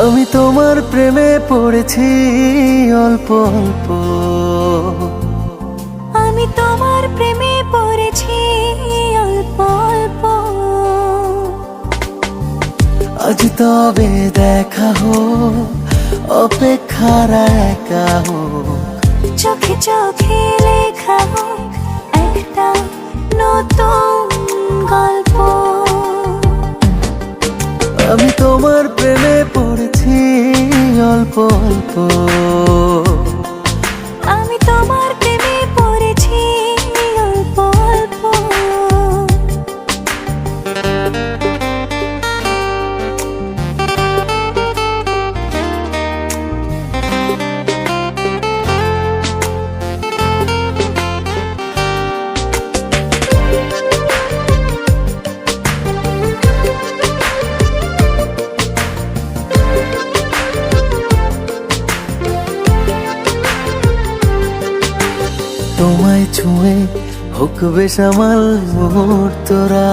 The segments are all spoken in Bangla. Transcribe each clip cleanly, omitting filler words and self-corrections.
আমি তোমার প্রেমে পড়েছি অল্প অল্প, আমি তোমার প্রেমে পড়েছি অল্প অল্প। আজ তবে দেখা হোক, অপেক্ষার একা হোক, চোখে চোখে লেখা হোক একটা নতুন গল্প। আমি তোমার প্রেমে পড়েছি অল্প অল্প, আমি তোমার প্রেমে পড়েছি অল্প অল্প। তোমায় ছুঁয়ে হোক বেসামাল মুহূর্তরা,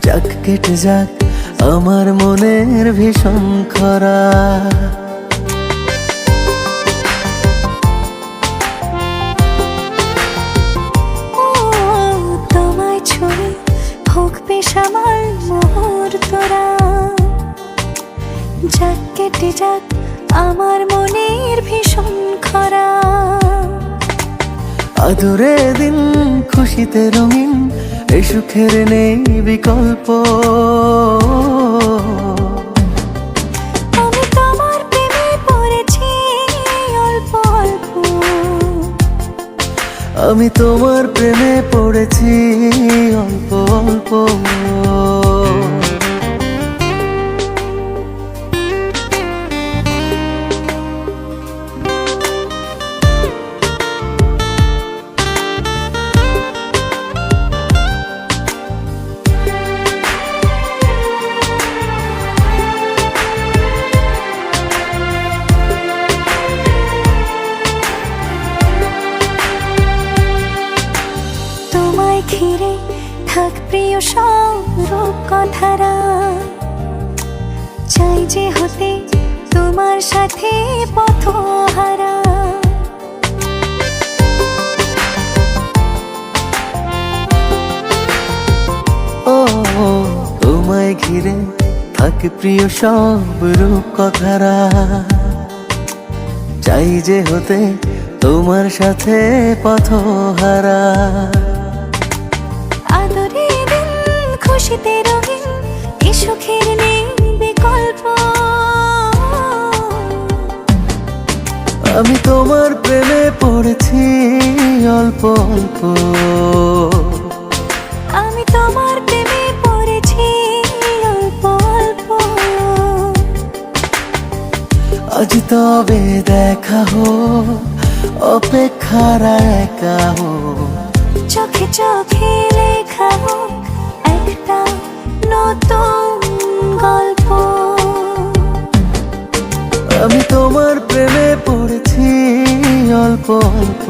যাক কেটে যাক আমার মনের ভীষণ খরা। তোমায় ছুঁয়ে হোক বেসামাল মুহূর্তরা, যাক কেটে যাক আমার মনের ভীষণ খরা। আদরে দিন খুশিতে রঙিন, এই সুখের নেই বিকল্প। আমি তোমার প্রেমে পড়েছি অল্প অল্প, আমি তোমার প্রেমে পড়েছি অল্প অল্প। ঘিরে থাক প্রিয় সব রূপকথারা, চাই যে হতে তোমার সাথে পথহারা। ও তোমায় ঘিরে থাক প্রিয় সব রূপকথারা, চাই যে হতে তোমার সাথে পথহারা। আদরে দিন খুশিতে রঙিন, এই সুখের নেই বিকল্প। আমি তোমার প্রেমে পড়েছি অল্প অল্প, আমি তোমার প্রেমে পড়েছি অল্প অল্প। আজ তবে দেখা হোক, অপেক্ষার একা হোক, চোখে চোখে লেখা হোক একটা নতুন গল্প। আমি তোমার প্রেমে পড়েছি অল্প অল্প।